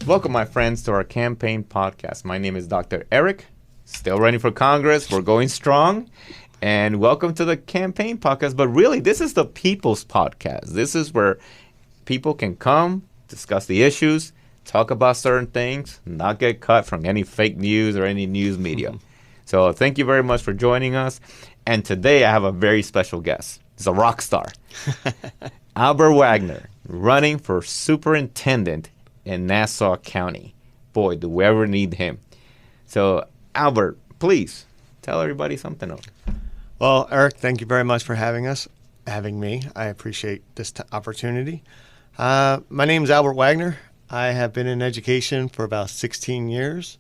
Welcome, my friends, to our campaign podcast. My name is Dr. Eric, still running for Congress. We're going strong. And welcome to the campaign podcast. But really, this is the people's podcast. This is where people can come, discuss the issues, talk about certain things, not get cut from any fake news or any news media. So thank you very much for joining us. And today I have a very special guest. He's a rock star. Albert Wagner, running for superintendent in Nassau County. Boy, do we ever need him. So, Albert, please tell everybody something else. Well, Eric, thank you very much for having me. I appreciate this opportunity. My name is Albert Wagner. I have been in education for about 16 years,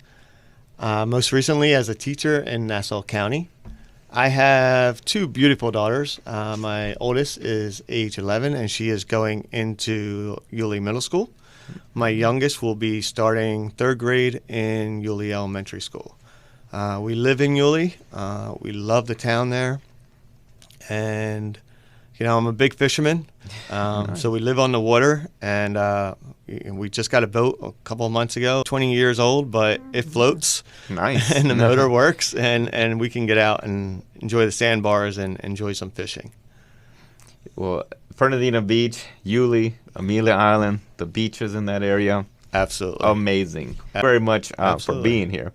most recently as a teacher in Nassau County. I have two beautiful daughters. My oldest is age 11, and she is going into Yulee Middle School. My youngest will be starting third grade in Yulee Elementary School. We live in Yulee. We love the town there. And, I'm a big fisherman. Nice. So we live on the water. And we just got a boat a couple of months ago, 20 years old, but it floats. Nice. And the motor works. And we can get out and enjoy the sandbars and enjoy some fishing. Well, Fernandina Beach, Yulee, Amelia Island, the beaches in that area. Absolutely. Amazing. Very much for Absolutely. being here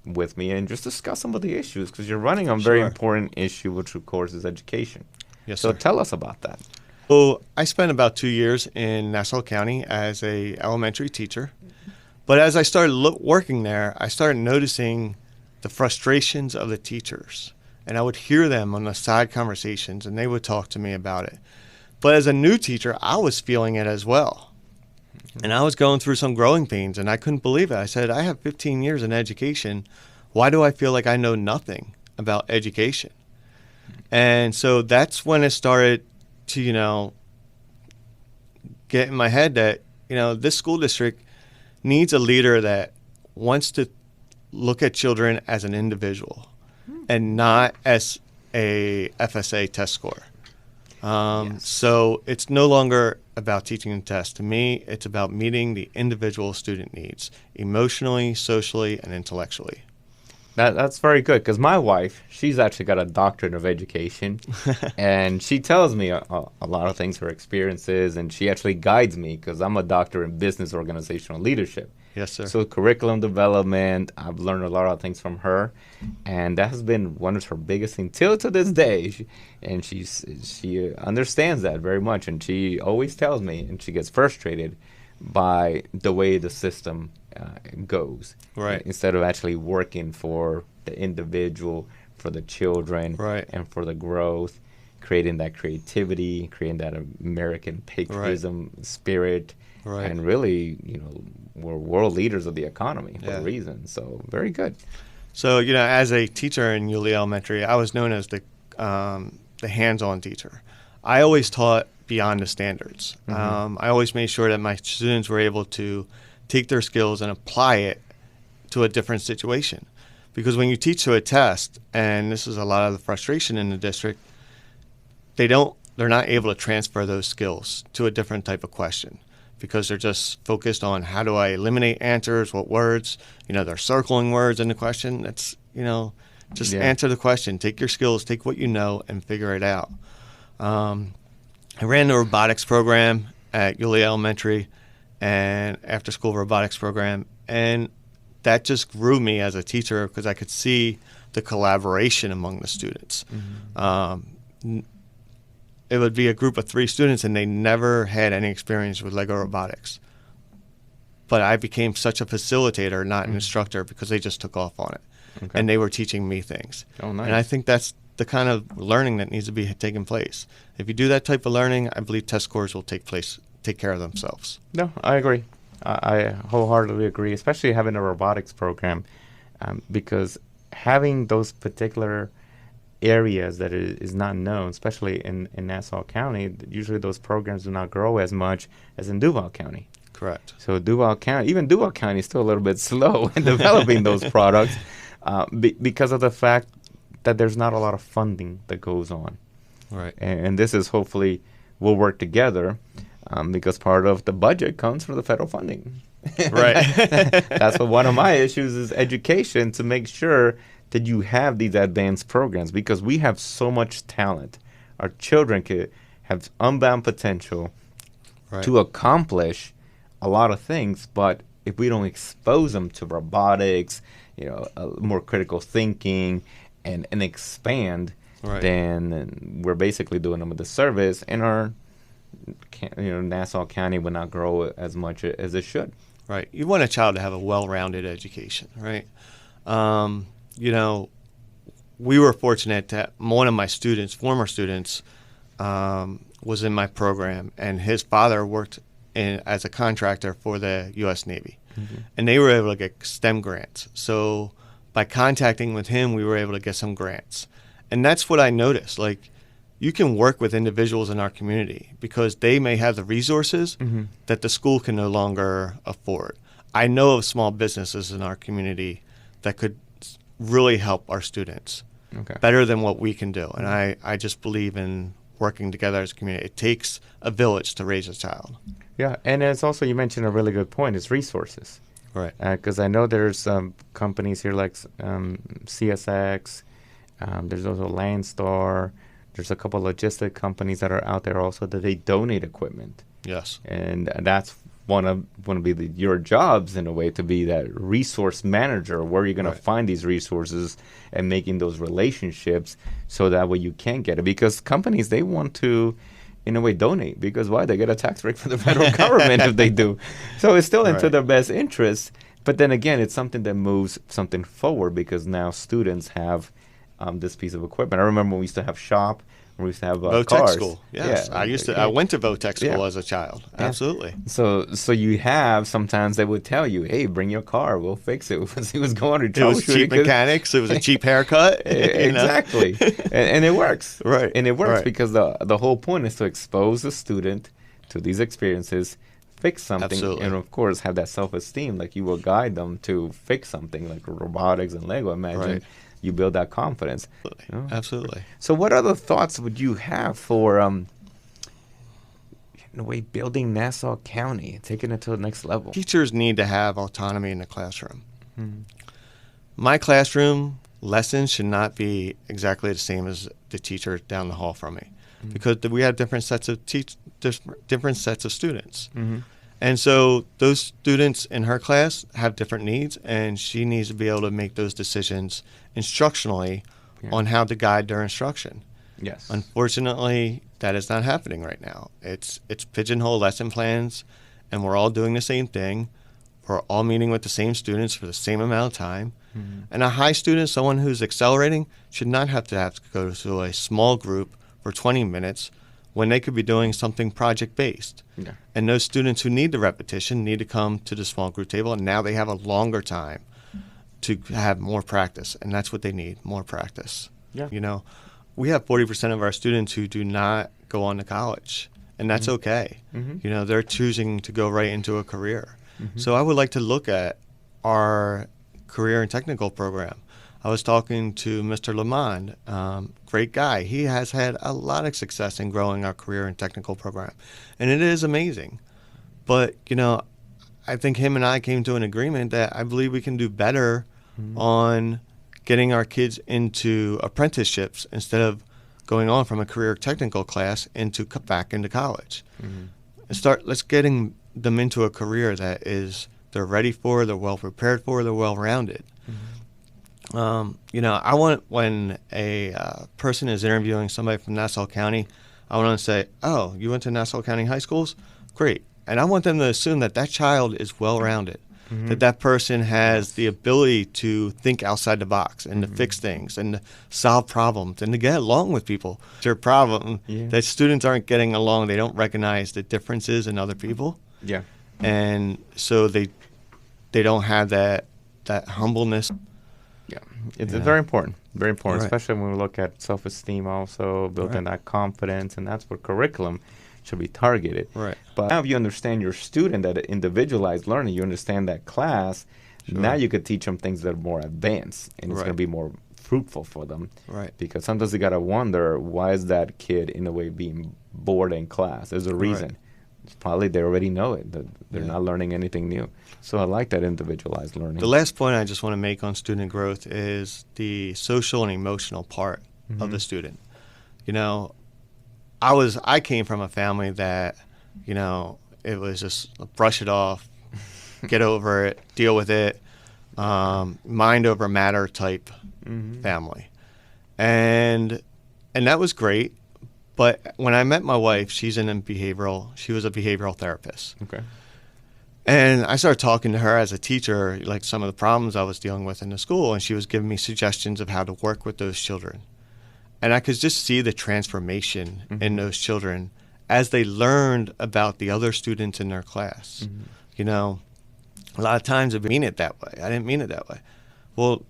with me and just discuss some of the issues because you're running on a very Sure. important issue, which of course is education. Yes, So sir. tell us about that. So I spent about 2 years in Nassau County as a elementary teacher. But as I started working there, I started noticing the frustrations of the teachers. And I would hear them on the side conversations, and they would talk to me about it. But as a new teacher, I was feeling it as well. And I was going through some growing pains, and I couldn't believe it. I said, I have 15 years in education. Why do I feel like I know nothing about education? And so that's when it started to, get in my head that, this school district needs a leader that wants to look at children as an individual and not as a FSA test score. Yes. So it's no longer about teaching and tests. To me, it's about meeting the individual student needs, emotionally, socially, and intellectually. That's very good because my wife, she's actually got a doctorate of education and she tells me a lot of things, her experiences, and she actually guides me because I'm a doctor in business organizational leadership. Yes, sir. So curriculum development, I've learned a lot of things from her, and that has been one of her biggest things till to this day. She understands that very much, and she always tells me, and she gets frustrated by the way the system goes. Right. Instead of actually working for the individual, for the children, Right. and for the growth, creating that creativity, creating that American patriotism spirit. Right. And really, we're world leaders of the economy for a Yeah. reason. So very good. So, as a teacher in Yulee Elementary, I was known as the hands-on teacher. I always taught beyond the standards. I always made sure that my students were able to take their skills and apply it to a different situation. Because when you teach to a test, and this is a lot of the frustration in the district, they're not able to transfer those skills to a different type of question because they're just focused on how do I eliminate answers, what words, they're circling words in the question. It's, just Yeah. answer the question, take your skills, take what you know and figure it out. I ran the robotics program at Yulee Elementary and after school robotics program. And that just grew me as a teacher because I could see the collaboration among the students. It would be a group of 3 students and they never had any experience with Lego robotics. But I became such a facilitator, not an instructor, because they just took off on it. Okay. And they were teaching me things. Oh, nice. And I think that's the kind of learning that needs to be taking place. If you do that type of learning, I believe test scores will take care of themselves. No, I agree. I wholeheartedly agree, especially having a robotics program, because having those particular areas that is not known, especially in Nassau County, usually those programs do not grow as much as in Duval County. Correct. So Duval County is still a little bit slow in developing those products because of the fact that there's not a lot of funding that goes on. Right. And this is hopefully we'll work together because part of the budget comes from the federal funding. Right. That's what one of my issues is education, to make sure that you have these advanced programs, because we have so much talent. Our children could have unbound potential Right. to accomplish a lot of things, but if we don't expose them to robotics, more critical thinking, and expand, Right. then we're basically doing them a disservice, and our Nassau County will not grow as much as it should. Right. You want a child to have a well-rounded education, right? We were fortunate that one of my students, former students, was in my program, and his father worked as a contractor for the U.S. Navy. Mm-hmm. And they were able to get STEM grants. So by contacting with him, we were able to get some grants. And that's what I noticed. Like, you can work with individuals in our community because they may have the resources Mm-hmm. that the school can no longer afford. I know of small businesses in our community that could really help our students Okay. better than what we can do. And I just believe in working together as a community. It takes a village to raise a child. Yeah, and it's also, you mentioned a really good point, is resources. Right. Because I know there's companies here like CSX, there's also Landstar, there's a couple of logistic companies that are out there also that they donate equipment. Yes. And that's one of your jobs, in a way, to be that resource manager, where you're going Right. to find these resources and making those relationships so that way you can get it. Because companies, they want to, in a way, donate, because why? They get a tax break from the federal government if they do. So it's still into Right. their best interest. But then again, it's something that moves something forward, because now students have this piece of equipment. I remember when we used to have shop, we used to have Votech cars. school. Yes. Yeah. I went to Votech school Yeah. as a child. Yeah. Absolutely. So you have, sometimes they would tell you, hey, bring your car, we'll fix it. He was going to It was cheap mechanics. It was a cheap haircut. you know? Exactly. and it works. Right. And it works Right. because the whole point is to expose the student to these experiences, fix something, Absolutely. and of course have that self-esteem. Like, you will guide them to fix something like robotics and Lego. Imagine Right. you build that confidence. Absolutely. So what other thoughts would you have for, in a way, building Nassau County, taking it to the next level? Teachers need to have autonomy in the classroom. Mhm. My classroom lessons should not be exactly the same as the teacher down the hall from me, because we have different sets of different sets of students. Mhm. And so those students in her class have different needs, and she needs to be able to make those decisions instructionally Yeah. on how to guide their instruction. Yes. Unfortunately, that is not happening right now. It's pigeonhole lesson plans, and we're all doing the same thing. We're all meeting with the same students for the same amount of time. Mhm. And a high student, someone who's accelerating, should not have to go to a small group for 20 minutes when they could be doing something project-based. Yeah. And those students who need the repetition need to come to the small group table, and now they have a longer time to have more practice, and that's what they need, more practice. Yeah. You know, we have 40% of our students who do not go on to college, and that's okay. Mhm. You know, they're choosing to go right into a career. Mhm. So I would like to look at our career and technical program. I was talking to Mr. Lamond, great guy. He has had a lot of success in growing our career and technical program, and it is amazing. But, you know, I think him and I came to an agreement that I believe we can do better on getting our kids into apprenticeships instead of going on from a career technical class back into college. And let's getting them into a career that they're ready for, they're well prepared for, they're well rounded. You know, I want, when a person is interviewing somebody from Nassau County, I want to say, oh, you went to Nassau County high schools? Great. And I want them to assume that that child is well rounded, that that person has the ability to think outside the box and to fix things and to solve problems and to get along with people. Their problem that students aren't getting along, they don't recognize the differences in other people. Yeah. And so they don't have that humbleness. Yeah, it's Yeah. very important, Right. especially when we look at self-esteem, also building that confidence, and that's where curriculum should be targeted. Right. But now if you understand your student, that individualized learning, you understand that class, now you could teach them things that are more advanced, and it's Right. going to be more fruitful for them. Right. Because sometimes you got to wonder, why is that kid, in a way, being bored in class? There's a reason. Probably they already know it. That they're Yeah. not learning anything new. So I like that individualized learning. The last point I just want to make on student growth is the social and emotional part of the student. You know, I came from a family that, you know, it was just brush it off, get over it, deal with it, mind over matter type family. And that was great. But when I met my wife, she was a behavioral therapist. Okay. And I started talking to her as a teacher, like some of the problems I was dealing with in the school, and she was giving me suggestions of how to work with those children. And I could just see the transformation in those children as they learned about the other students in their class. You know, a lot of times I mean it that way. I didn't mean it that way. Well,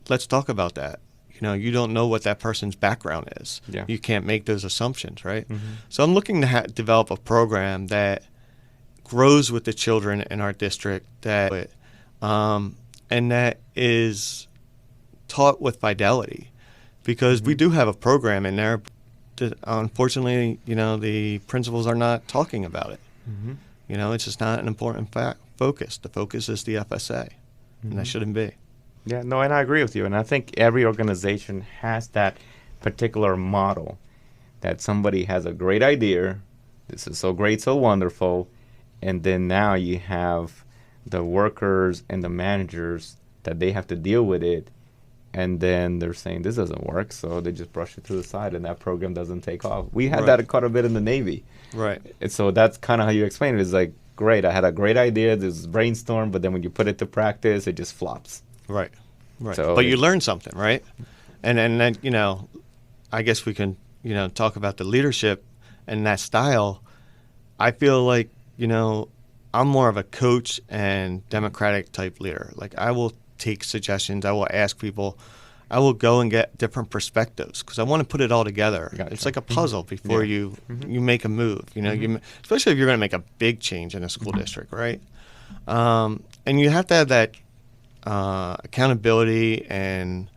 let's talk about that. You know, you don't know what that person's background is. Yeah. You can't make those assumptions, right? So I'm looking to develop a program that grows with the children in our district, and that is taught with fidelity, because we do have a program in there that, unfortunately, you know, the principals are not talking about it. You know, it's just not an important focus. The focus is the FSA, and that shouldn't be. Yeah, no, and I agree with you. And I think every organization has that particular model, that somebody has a great idea. This is so great, so wonderful. And then now you have the workers and the managers that they have to deal with it. And then they're saying this doesn't work. So they just brush it to the side and that program doesn't take off. We had that quite a bit in the Navy. Right. And so that's kind of how you explain it. It's like, great, I had a great idea, this brainstorm, but then when you put it to practice, it just flops. Right. Right. So but you learn something, right? And then, you know, I guess we can, you know, talk about the leadership and that style. I feel like, you know, I'm more of a coach and democratic type leader. Like, I will take suggestions. I will ask people. I will go and get different perspectives because I want to put it all together. Gotcha. It's like a puzzle before you make a move. You know, especially if you're going to make a big change in a school district, right? And you have to have that accountability and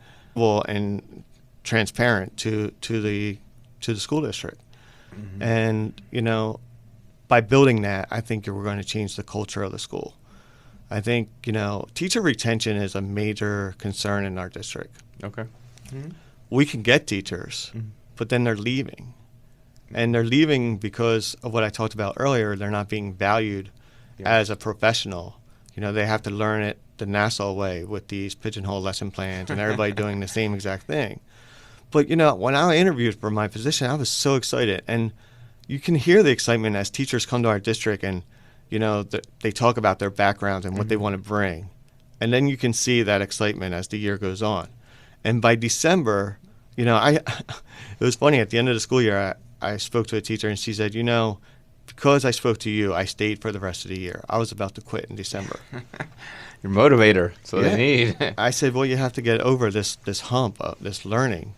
transparent to the school district. And, you know, by building that, I think we're going to change the culture of the school. I think, you know, teacher retention is a major concern in our district. Okay. We can get teachers, but then they're leaving. And they're leaving because of what I talked about earlier. They're not being valued as a professional. You know, they have to learn it the Nassau way with these pigeonhole lesson plans and everybody doing the same exact thing. But, you know, when I interviewed for my position, I was so excited. And you can hear the excitement as teachers come to our district and, you know, they talk about their backgrounds and what they want to bring. And then you can see that excitement as the year goes on. And by December, you know, it was funny. At the end of the school year, I spoke to a teacher and she said, you know, because I spoke to you, I stayed for the rest of the year. I was about to quit in December. Your motivator, so they need. I said, well, you have to get over this hump of this learning.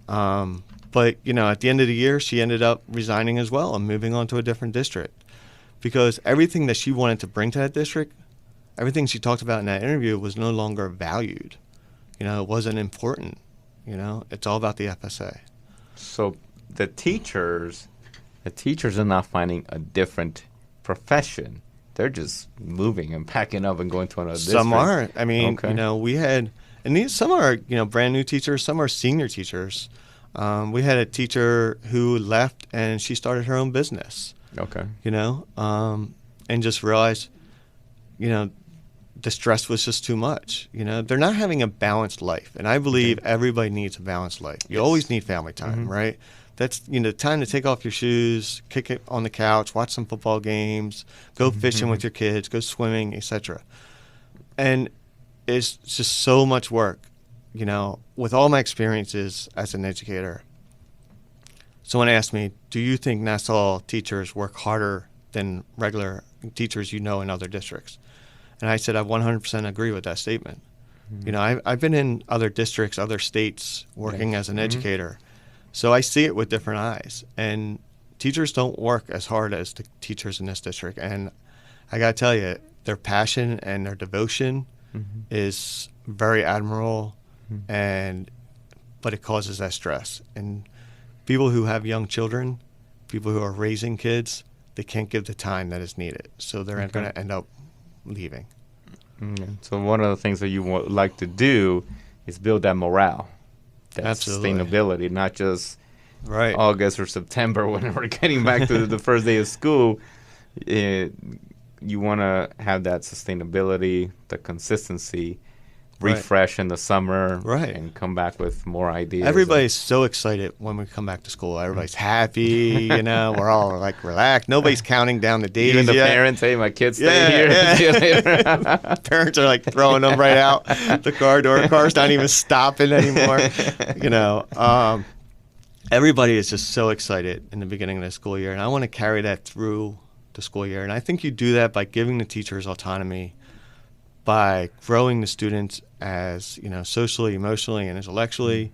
But, you know, at the end of the year, she ended up resigning as well and moving on to a different district because everything that she wanted to bring to that district, everything she talked about in that interview was no longer valued. You know, it wasn't important. You know, it's all about the FSA. So the teachers are not finding a different profession. They're just moving and packing up and going to another district. Some are. I mean, you know, we had, and some are, you know, brand new teachers. Some are senior teachers. We had a teacher who left and she started her own business. Okay. You know, and just realized, you know, the stress was just too much. You know, they're not having a balanced life. And I believe everybody needs a balanced life. You always need family time, right? That's, you know, time to take off your shoes, kick it on the couch, watch some football games, go fishing with your kids, go swimming, etc. And it's just so much work, you know, with all my experiences as an educator. Someone asked me, do you think Nassau teachers work harder than regular teachers you know in other districts? And I said, I 100% agree with that statement. You know, I've been in other districts, other states working as an educator. So I see it with different eyes. And teachers don't work as hard as the teachers in this district. And I got to tell you, their passion and their devotion is very admirable, but it causes that stress. And people who have young children, people who are raising kids, they can't give the time that is needed. So they're Okay. going to end up leaving. So one of the things that you would like to do is build that morale, that Absolutely. sustainability, not just Right. August or September when we're getting back to the first day of school. You want to have that sustainability, the consistency, Right. refresh in the summer, Right. and come back with more ideas. Everybody's so excited when we come back to school. Everybody's happy, we're all like relaxed. Nobody's counting down the days Even the yet. parents, hey, my kids stay Yeah, here. yeah. See you later. Parents are like throwing them right out the car door. Car's not even stopping anymore. Everybody is just so excited in the beginning of the school year, and I want to carry that through the school year. And I think you do that by giving the teachers autonomy, by growing the students as socially, emotionally, and intellectually,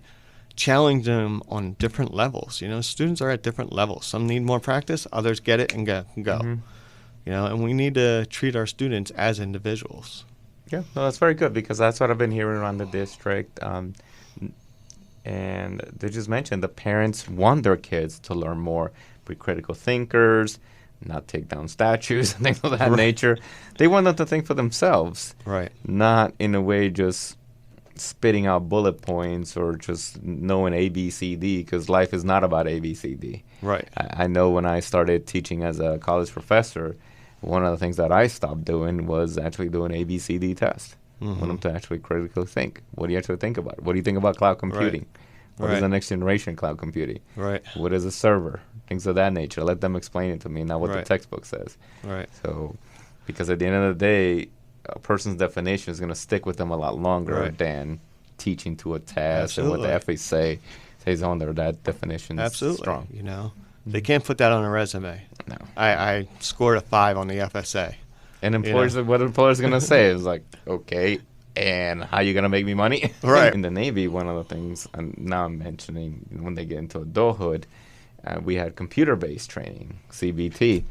challenge them on different levels. Students are at different levels. Some need more practice, others get it and go. Mhm. And we need to treat our students as individuals. Yeah, no, that's very good because that's what I've been hearing around the district. And they just mentioned the parents want their kids to learn more, be critical thinkers, not take down statues and things of that Right. nature. They want them to think for themselves, Right. not in a way just spitting out bullet points or just knowing A, B, C, D, because life is not about A, B, C, D. Right. I know when I started teaching as a college professor, one of the things that I stopped doing was actually doing A, B, C, D test. I want them to actually critically think. What do you actually think about? What do you think about cloud computing? What is Right. the next generation cloud computing? Right. What is a server? Things of that nature. Let them explain it to me, not what the Right. textbook says. Right. So, because at the end of the day, a person's definition is going to stick with them a lot longer Right. than teaching to a test and what the Absolutely. FA says on there. That definition is Absolutely. strong. They can't put that on a resume. No. I scored a 5 on the FSA. And employers, what employers going to say is like, okay, and how you going to make me money? Right. In the Navy, one of the things, and now I'm mentioning when they get into adulthood, we had computer-based training, CBT.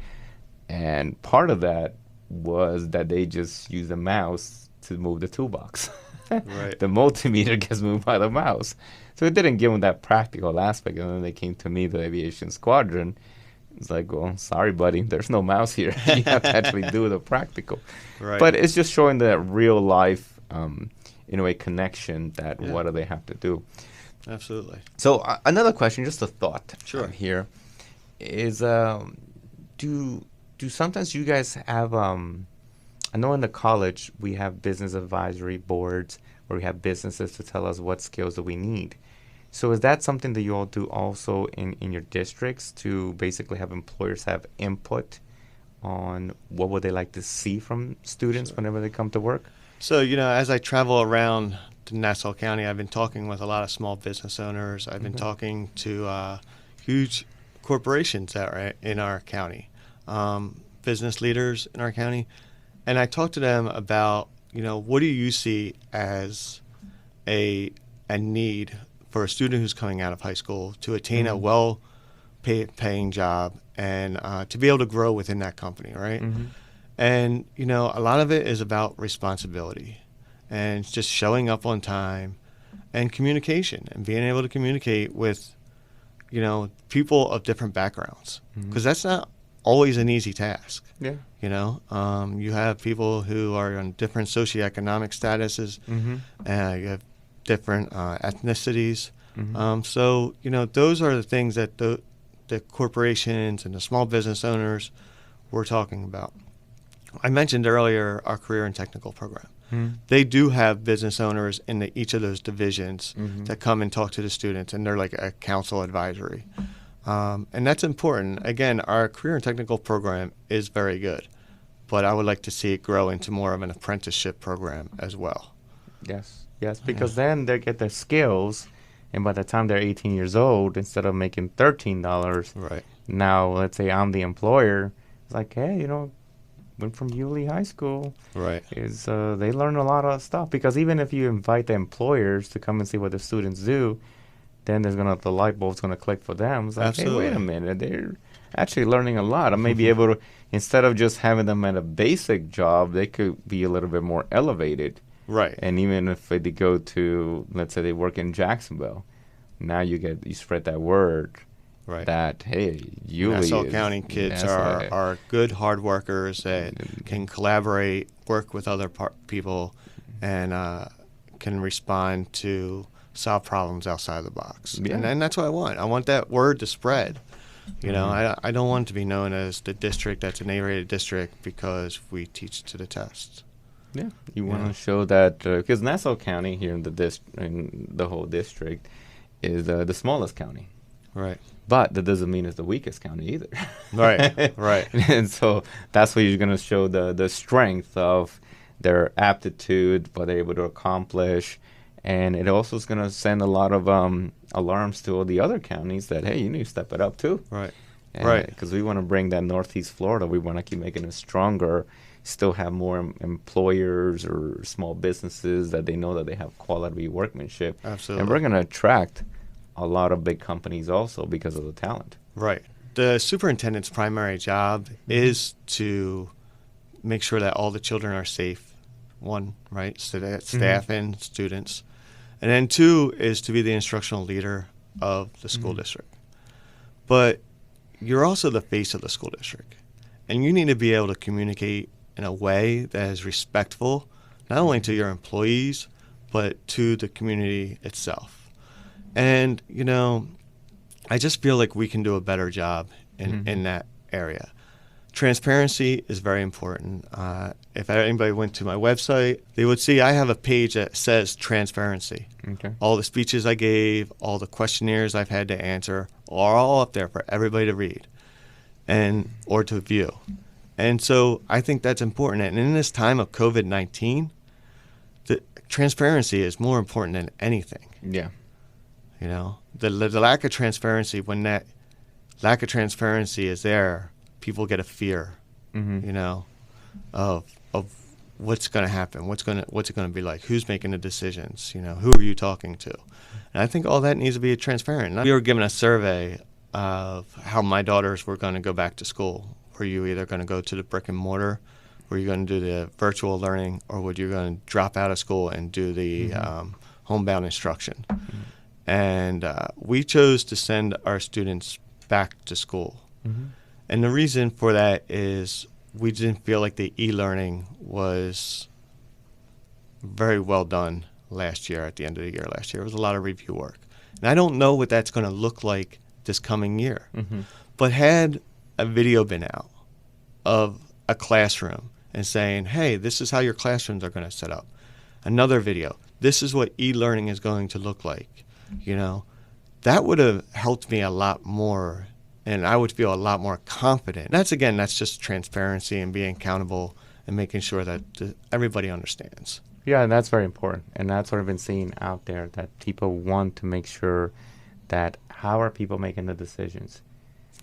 And part of that was that they just use a mouse to move the toolbox. Right. The multimeter gets moved by the mouse. So it didn't give them that practical aspect. And then they came to me, the aviation squadron. It's like, well, sorry, buddy, there's no mouse here. You have to actually do the practical. Right. But it's just showing that real life, in a way, connection that Yeah. what do they have to do. Absolutely. So another question, just a thought Sure. here, is do sometimes you guys have, I know in the college we have business advisory boards where we have businesses to tell us what skills that we need. So is that something that you all do also in your districts to basically have employers have input on what would they like to see from students whenever they come to work? So, as I travel around to Nassau County, I've been talking with a lot of small business owners. I've been talking to huge corporations that are in our county, business leaders in our county. And I talk to them about, what do you see as a need for a student who's coming out of high school to attain a well-paying job and to be able to grow within that company, right? And, a lot of it is about responsibility and just showing up on time and communication and being able to communicate with, people of different backgrounds. Because that's not always an easy task. Yeah. You have people who are on different socioeconomic statuses, you have different ethnicities. So, those are the things that the corporations and the small business owners were talking about. I mentioned earlier our career and technical program. They do have business owners in each of those divisions that come and talk to the students, and they're like a council advisory. And that's important. Again, our career and technical program is very good, but I would like to see it grow into more of an apprenticeship program as well. Yes, because then they get their skills, and by the time they're 18 years old, instead of making $13, Right. now let's say I'm the employer, it's like, hey, went from Yulee High School, Right. is they learn a lot of stuff, because even if you invite the employers to come and see what the students do, then the light bulb's gonna click for them. It's like, Absolutely. hey, wait a minute, they're actually learning a lot. I may be able to, instead of just having them at a basic job, they could be a little bit more elevated. Right. And even if they go to, let's say they work in Jacksonville, now you spread that word, Right. that, hey, Nassau County kids are good hard workers that can collaborate, work with other people, and can respond to solve problems outside the box. Yeah. And that's what I want. I want that word to spread. You know, I don't want it to be known as the district that's an A-rated district because we teach to the test. Yeah, you want to show that because Nassau County here in the whole district is the smallest county. Right. But that doesn't mean it's the weakest county either. Right, right. And so that's where you're going to show the strength of their aptitude, what they're able to accomplish. And it also is going to send a lot of alarms to all the other counties that, hey, you need to step it up too. Right, right. Because we want to bring that Northeast Florida. We want to keep making it stronger, still have more employers or small businesses that they know that they have quality workmanship. Absolutely. And we're going to attract a lot of big companies also because of the talent. Right. The superintendent's primary job is to make sure that all the children are safe. One, right? So that staff and students. And then two is to be the instructional leader of the school district. But you're also the face of the school district. And you need to be able to communicate in a way that is respectful, not only to your employees, but to the community itself. And, you know, I just feel like we can do a better job in that area. Transparency is very important. If anybody went to my website, they would see I have a page that says transparency. Okay. All the speeches I gave, all the questionnaires I've had to answer are all up there for everybody to read or to view. And so I think that's important. And in this time of COVID-19, the transparency is more important than anything. Yeah. You know, the lack of transparency, when that lack of transparency is there, people get a fear, you know, of what's going to happen, what's it going to be like, who's making the decisions, you know, who are you talking to? And I think all that needs to be transparent. We were given a survey of how my daughters were going to go back to school. Were you either going to go to the brick and mortar, were you going to do the virtual learning, or would you going to drop out of school and do the homebound instruction? And we chose to send our students back to school. And the reason for that is we didn't feel like the e-learning was very well done last year, at the end of the year last year. It was a lot of review work. And I don't know what that's going to look like this coming year. But had a video been out of a classroom and saying, hey, this is how your classrooms are going to set up. Another video, this is what e-learning is going to look like. You know, that would have helped me a lot more, and I would feel a lot more confident. That's just transparency and being accountable and making sure that everybody understands. Yeah, and that's very important. And that's what I've been seeing out there, that people want to make sure that how are people making the decisions.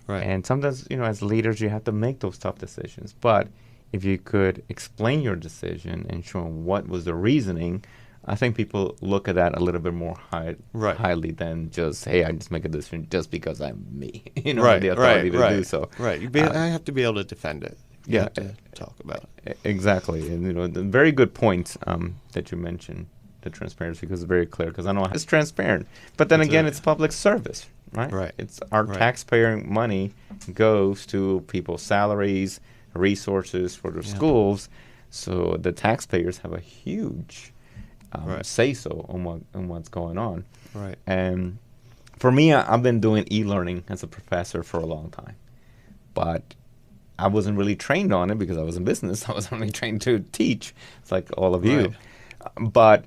Right. And sometimes, you know, as leaders, you have to make those tough decisions. But if you could explain your decision and show them what was the reasoning, I think people look at that a little bit more highly than just, hey, I just make a decision just because I'm me. You know, the authority to do so. Right. I have to be able to defend it. You have to talk about it. Exactly. And, you know, the very good point that you mentioned, the transparency, because it's very clear. Because I know it's transparent. But then again, it's public service, right? Right. It's our taxpayer money goes to people's salaries, resources for the schools. So the taxpayers have a huge say-so on what's going on. Right. And for me, I've been doing e-learning as a professor for a long time. But I wasn't really trained on it because I was in business. I was only trained to teach. It's like all of you. But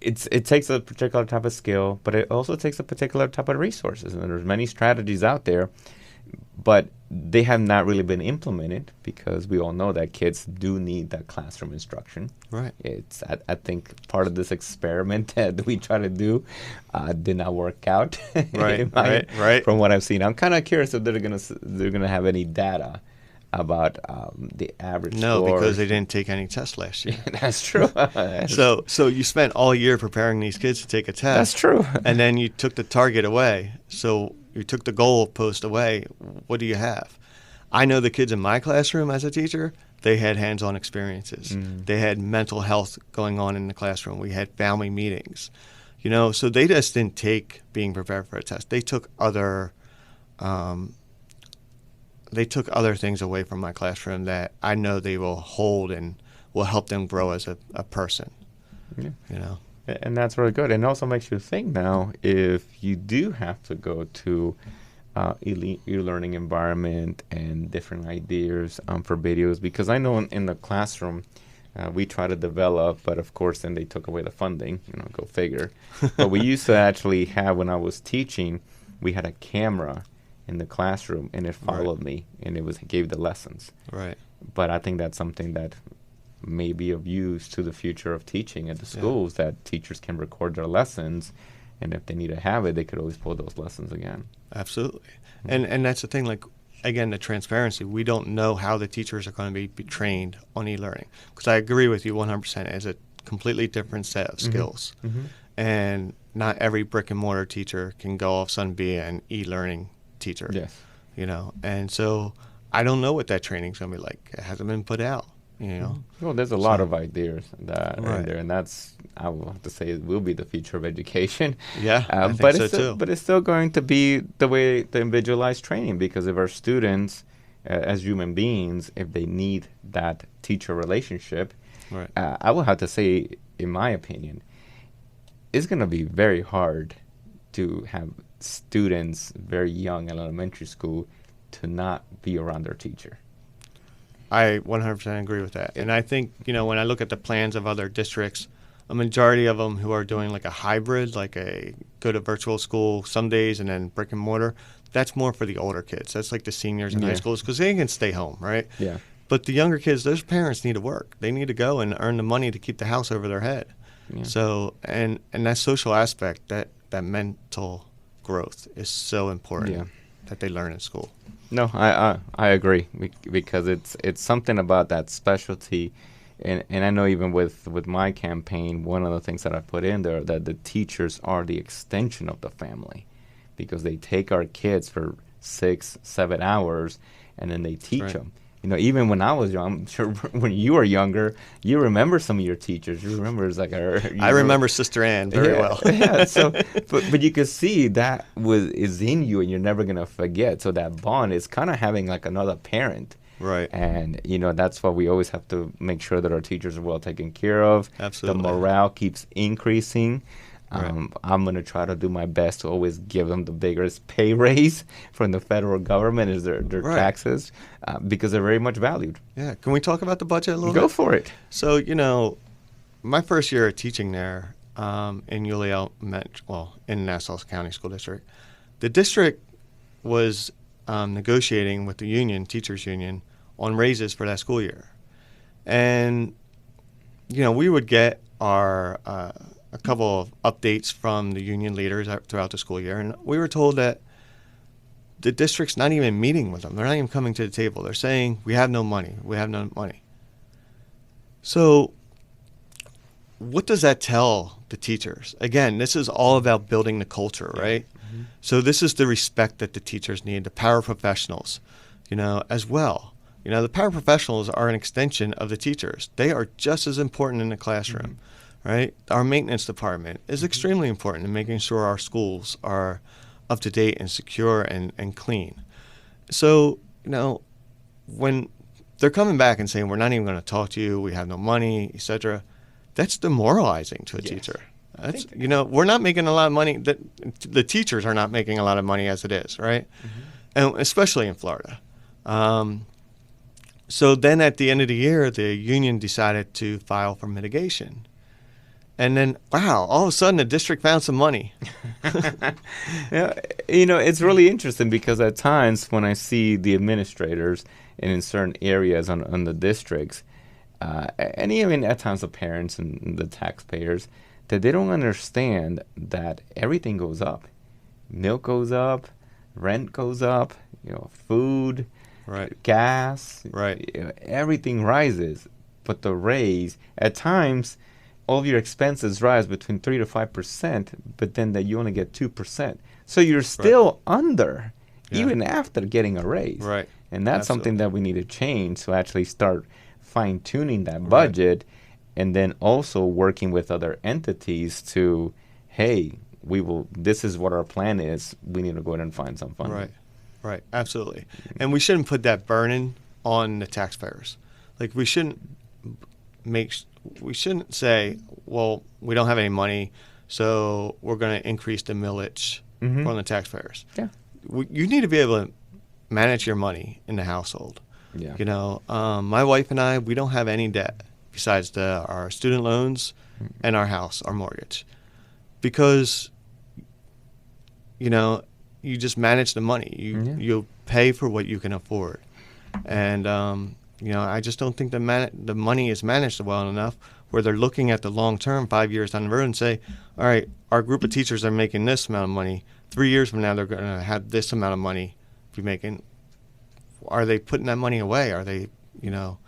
it takes a particular type of skill, but it also takes a particular type of resources. And there's many strategies out there, but they have not really been implemented because we all know that kids do need that classroom instruction. Right. It's I think part of this experiment that we try to do did not work out. Right. From what I've seen, I'm kind of curious if they're gonna have any data about the average No, score. because they didn't take any tests last year. That's true. So you spent all year preparing these kids to take a test. That's true. And then you took the target away. So you took the goal post away. What do you have? I know the kids in my classroom as a teacher, they had hands-on experiences. They had mental health going on in the classroom. We had family meetings. You know, so they just didn't take being prepared for a test. They took other they took other things away from my classroom that I know they will hold and will help them grow as a person. Yeah. You know. And that's really good. And it also makes you think now if you do have to go to e-learning environment and different ideas for videos, because I know in the classroom we try to develop, but of course then they took away the funding, go figure. But we used to actually have, when I was teaching, we had a camera in the classroom and it followed me and gave the lessons. Right. But I think that's something that may be of use to the future of teaching at the schools, that teachers can record their lessons, and if they need to have it, they could always pull those lessons again. Absolutely. And that's the thing, like, again, the transparency. We don't know how the teachers are going to be trained on e-learning, because I agree with you 100%. It's a completely different set of skills. And not every brick and mortar teacher can go all of a sudden be an e-learning teacher. Yes. And so I don't know what that training's going to be like. It hasn't been put out. Well, there's a lot of ideas that are in there, and that's, I will have to say, it will be the future of education. Yeah, I think but so it's still, too. But it's still going to be the way the individualized training, because if our students, as human beings, if they need that teacher relationship, I will have to say, in my opinion, it's going to be very hard to have students very young in elementary school to not be around their teacher. I 100% agree with that. And I think, when I look at the plans of other districts, a majority of them who are doing like a hybrid, like go to virtual school some days and then brick and mortar, that's more for the older kids. That's like the seniors in high schools, because they can stay home, right? Yeah. But the younger kids, those parents need to work. They need to go and earn the money to keep the house over their head. Yeah. So, and that social aspect, that mental growth is so important that they learn in school. No, I agree, because it's something about that specialty, and I know even with my campaign, one of the things that I put in there, that the teachers are the extension of the family, because they take our kids for 6-7 hours and then they teach them. Even when I was young, I'm sure when you were younger, you remember some of your teachers. You remember I remember Sister Ann very well. So, but you can see that is in you, and you're never gonna forget. So that bond is kind of having like another parent. Right. And that's why we always have to make sure that our teachers are well taken care of. Absolutely. The morale keeps increasing. I'm going to try to do my best to always give them the biggest pay raise from the federal government as their taxes, because they're very much valued. Yeah. Can we talk about the budget a little bit? Go for it. So, my first year of teaching there in Yulee in Nassau County School District, the district was negotiating with the union, teachers union, on raises for that school year. And, we would get our a couple of updates from the union leaders throughout the school year, and we were told that the district's not even meeting with them. They're not even coming to the table. They're saying, we have no money. We have no money. So what does that tell the teachers? Again, this is all about building the culture, right? Mm-hmm. So this is the respect that the teachers need, the paraprofessionals, as well. The paraprofessionals are an extension of the teachers. They are just as important in the classroom. Right? Our maintenance department is extremely important in making sure our schools are up to date and secure and clean. So, when they're coming back and saying, we're not even going to talk to you, we have no money, etc., that's demoralizing to a teacher. That's, we're not making a lot of money. The teachers are not making a lot of money as it is, right? And especially in Florida. So then at the end of the year, the union decided to file for mitigation. And then, wow, all of a sudden the district found some money. It's really interesting, because at times when I see the administrators and in certain areas on the districts, and even at times the parents and the taxpayers, that they don't understand that everything goes up. Milk goes up, rent goes up, food, gas, everything rises. But the raise, at times, all of your expenses rise between 3 to 5%, but then that you only get 2%. So you're still under, even after getting a raise. Right. And that's something that we need to change, to actually start fine-tuning that budget, and then also working with other entities to, hey, this is what our plan is. We need to go ahead and find some funding. Right. Right, absolutely. And we shouldn't put that burden on the taxpayers. Like we shouldn't say, well, we don't have any money, so we're going to increase the millage from the taxpayers. Yeah. You need to be able to manage your money in the household. Yeah. You know, my wife and I, we don't have any debt besides our student loans and our house, our mortgage, because, you know, you just manage the money. You pay for what you can afford, and you know, I just don't think the money is managed well enough where they're looking at the long term, 5 years down the road, and say, all right, our group of teachers are making this amount of money. 3 years from now, they're going to have this amount of money be making. Are they putting that money away? Are they, you know,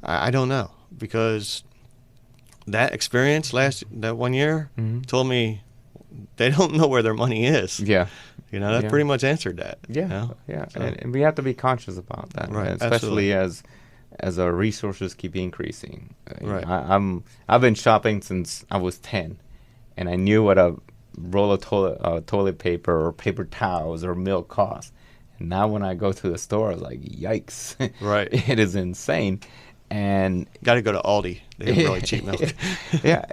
I don't know, because that experience that 1 year told me they don't know where their money is. Yeah. You know, that pretty much answered that. Yeah, you know? yeah, So, and we have to be conscious about that, Right, especially as our resources keep increasing. Right. I've been shopping since I was 10, and I knew what a roll of toilet paper or paper towels or milk cost. And now when I go to the store, I was like, yikes! Right. It is insane. And got to go to Aldi. They have really cheap milk. Yeah,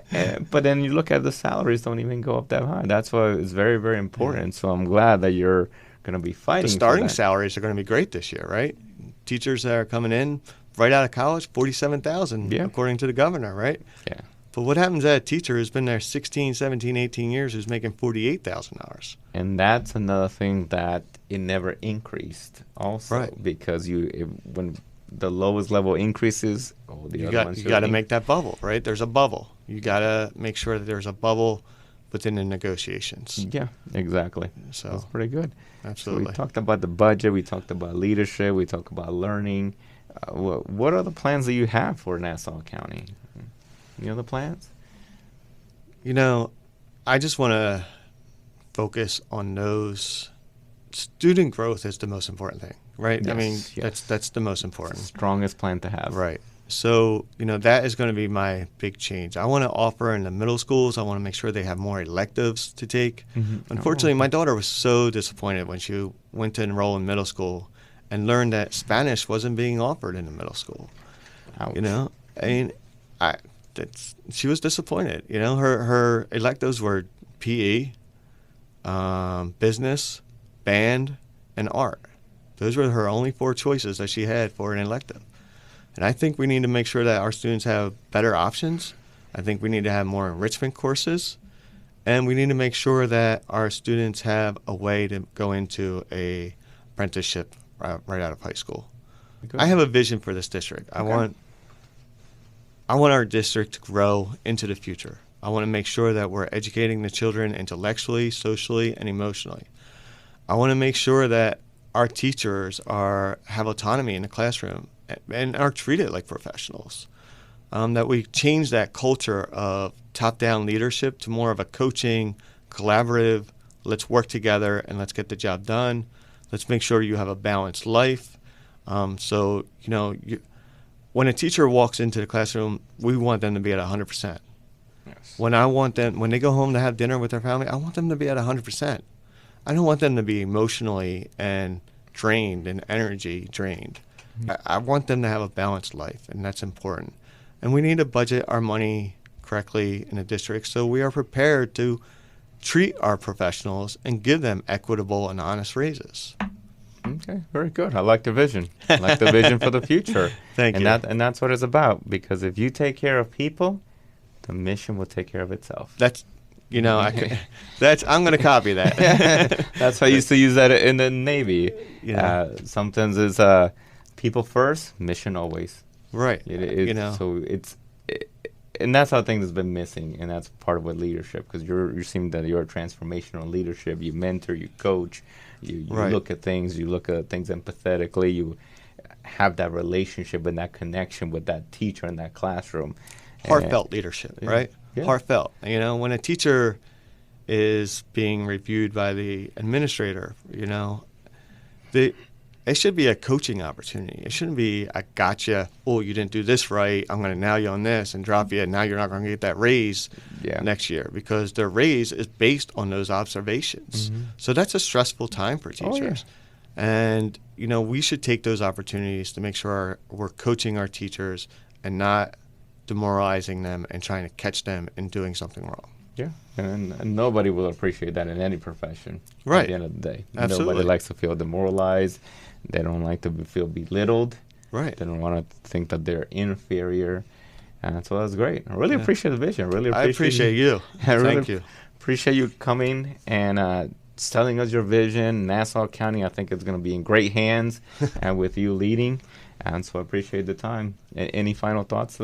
but then you look at the salaries don't even go up that high. That's why it's very, very important. So I'm glad that you're going to be fighting. The starting salaries are going to be great this year, right? Teachers that are coming in right out of college, $47,000, according to the governor, right? Yeah. But what happens to a teacher who's been there 16, 17, 18 years who's making $48,000? And that's another thing that it never increased also. Right. Because when the lowest level increases, you got to make that bubble, right? There's a bubble. You got to make sure that there's a bubble within the negotiations. Yeah, exactly. So that's pretty good. Absolutely. So we talked about the budget. We talked about leadership. We talked about learning. What are the plans that you have for Nassau County? Any other plans? You know, I just want to focus on those. Student growth is the most important thing, right? Yes, I mean, yes. that's the most important. Strongest plan to have. Right. So, you know, that is going to be my big change. I want to offer in the middle schools, I want to make sure they have more electives to take. Unfortunately, my daughter was so disappointed when she went to enroll in middle school and learned that Spanish wasn't being offered in the middle school. Ouch. You know, I mean, she was disappointed. You know, her electives were PE, business, band, and art. Those were her only 4 choices that she had for an elective. And I think we need to make sure that our students have better options. I think we need to have more enrichment courses. And we need to make sure that our students have a way to go into a apprenticeship right out of high school. Good. I have a vision for this district. I want our district to grow into the future. I want to make sure that we're educating the children intellectually, socially, and emotionally. I want to make sure that our teachers have autonomy in the classroom and are treated like professionals. That we change that culture of top-down leadership to more of a coaching, collaborative, let's work together and let's get the job done. Let's make sure you have a balanced life. So, you know, when a teacher walks into the classroom, we want them to be at 100%. Yes. When they go home to have dinner with their family, I want them to be at 100%. I don't want them to be emotionally and drained and energy drained. I want them to have a balanced life, and that's important. And we need to budget our money correctly in the district so we are prepared to treat our professionals and give them equitable and honest raises. Okay, very good. I like the vision. I like the vision for the future. Thank you. And that's what it's about. Because if you take care of people, the mission will take care of itself. That's, you know, I'm going to copy that. That's how I used to use that in the Navy. Yeah. Sometimes it's people first, mission always. Right. You know. So and that's how things have been missing, and that's part of what leadership. Because you seem that you're a transformational leadership. You mentor, you coach, you Right. look at things empathetically. You have that relationship and that connection with that teacher in that classroom. Heartfelt leadership, right? Yeah. Heartfelt. You know, when a teacher is being reviewed by the administrator, you know, it should be a coaching opportunity. It shouldn't be a gotcha, oh, you didn't do this right, I'm going to nail you on this and drop you, and now you're not going to get that raise next year, because their raise is based on those observations. So that's a stressful time for teachers. And, we should take those opportunities to make sure we're coaching our teachers and not demoralizing them and trying to catch them in doing something wrong. Yeah, and nobody will appreciate that in any profession. Right. At the end of the day, Absolutely. Nobody likes to feel demoralized. They don't like to feel belittled. Right. They don't want to think that they're inferior. And so that's great. I really Yeah. appreciate the vision. I appreciate you. I really Thank you. appreciate you coming and telling us your vision. Nassau County, I think it's going to be in great hands and with you leading. And so I appreciate the time. Any final thoughts?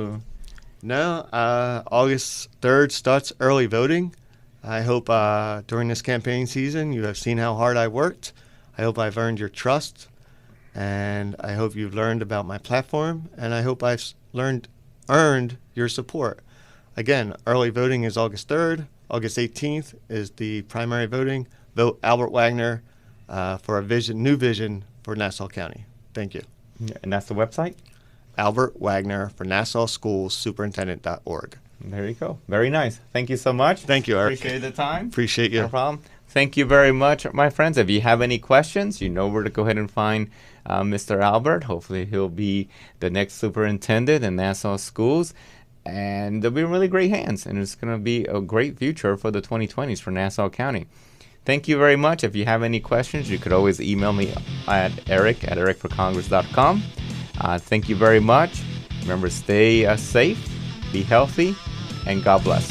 No, August 3rd starts early voting. I hope during this campaign season you have seen how hard I worked. I hope I've earned your trust, and I hope you've learned about my platform, and I hope I've earned your support. Again, early voting is August 3rd. August 18th is the primary voting. Vote Albert Wagner for a new vision for Nassau County. Thank you. Yeah, and that's the website? Albert Wagner for Nassau Schools, Superintendent.org. There you go. Very nice. Thank you so much. Thank you, Eric. Appreciate the time. Appreciate you. No problem. Thank you very much, my friends. If you have any questions, you know where to go ahead and find Mr. Albert. Hopefully he'll be the next superintendent in Nassau Schools. And they'll be in really great hands. And it's going to be a great future for the 2020s for Nassau County. Thank you very much. If you have any questions, you could always email me at eric@ericforcongress.com. Thank you very much. Remember, stay safe, be healthy, and God bless.